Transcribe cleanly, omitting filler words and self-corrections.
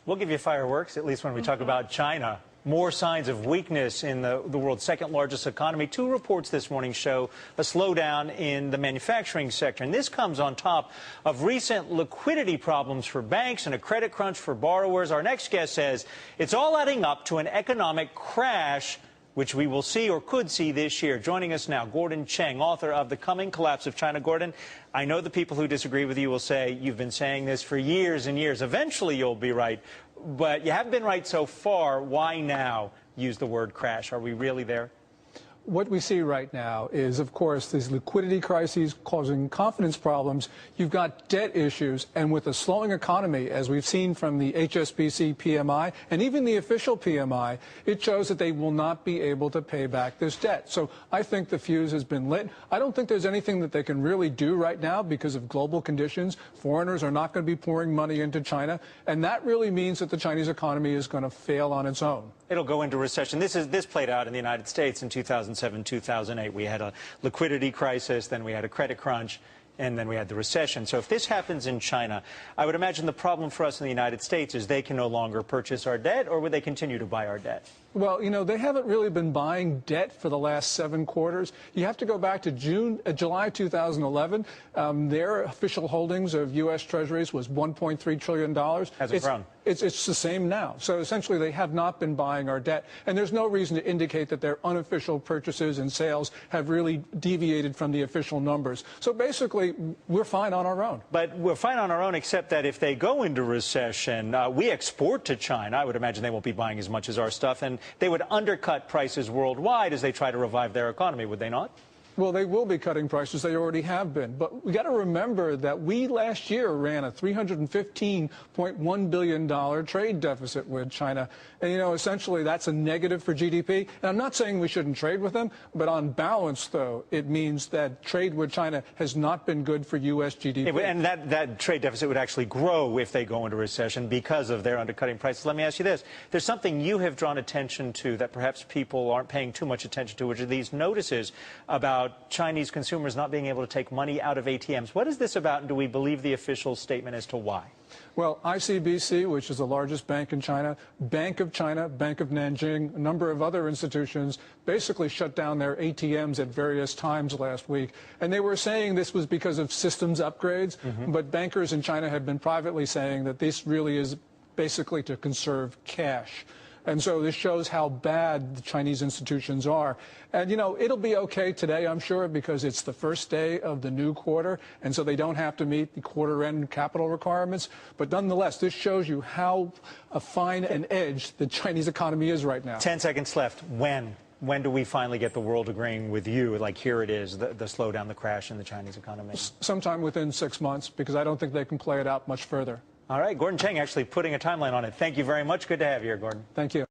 We'll give you fireworks, at least when we talk about China. More signs of weakness in the world's second largest economy. Two reports this morning show a slowdown in the manufacturing sector. And this comes on top of recent liquidity problems for banks and a credit crunch for borrowers. Our next guest says it's all adding up to an economic crash, which we will see or could see this year. Joining us now, Gordon Chang, author of The Coming Collapse of China. Gordon, I know the people who disagree with you will say you've been saying this for years and years. Eventually you'll be right. But you haven't been right so far. Why now use the word crash? Are we really there? What we see right now is, of course, these liquidity crises causing confidence problems. You've got debt issues, and with a slowing economy, as we've seen from the HSBC PMI and even the official PMI, it shows that they will not be able to pay back this debt. So I think the fuse has been lit. I don't think there's anything that they can really do right now because of global conditions. Foreigners are not going to be pouring money into China, and that really means that the Chinese economy is going to fail on its own. It'll go into recession. This played out in the United States in 2007, 2008. We had a liquidity crisis, then we had a credit crunch, and then we had the recession. So if this happens in China, I would imagine the problem for us in the United States is they can no longer purchase our debt, or would they continue to buy our debt? Well, you know, they haven't really been buying debt for the last 7 quarters. You have to go back to July 2011. Their official holdings of U.S. Treasuries was $1.3 trillion. Has it grown? It's the same now. So essentially, they have not been buying our debt. And there's no reason to indicate that their unofficial purchases and sales have really deviated from the official numbers. So basically, we're fine on our own. But we're fine on our own, except that if they go into recession, we export to China. I would imagine they won't be buying as much as our stuff. And they would undercut prices worldwide as they try to revive their economy, would they not? Well, they will be cutting prices. They already have been. But we got to remember that we last year ran a $315.1 billion trade deficit with China. And, you know, essentially that's a negative for GDP. And I'm not saying we shouldn't trade with them, but on balance, though, it means that trade with China has not been good for U.S. GDP. And that trade deficit would actually grow if they go into recession because of their undercutting prices. Let me ask you this. There's something you have drawn attention to that perhaps people aren't paying too much attention to, which are these notices about Chinese consumers not being able to take money out of ATMs. What is this about, and do we believe the official statement as to why? Well, ICBC, which is the largest bank in China, Bank of China, Bank of Nanjing, a number of other institutions basically shut down their ATMs at various times last week. And they were saying this was because of systems upgrades, but bankers in China have been privately saying that this really is basically to conserve cash. And so this shows how bad the Chinese institutions are. And, you know, it'll be okay today, I'm sure, because it's the first day of the new quarter, and so they don't have to meet the quarter-end capital requirements. But nonetheless, this shows you how fine an edge the Chinese economy is right now. 10 seconds left. When do we finally get the world agreeing with you, like here it is, the slowdown, the crash in the Chinese economy? Sometime within 6 months, because I don't think they can play it out much further. All right, Gordon Chang actually putting a timeline on it. Thank you very much. Good to have you here, Gordon. Thank you.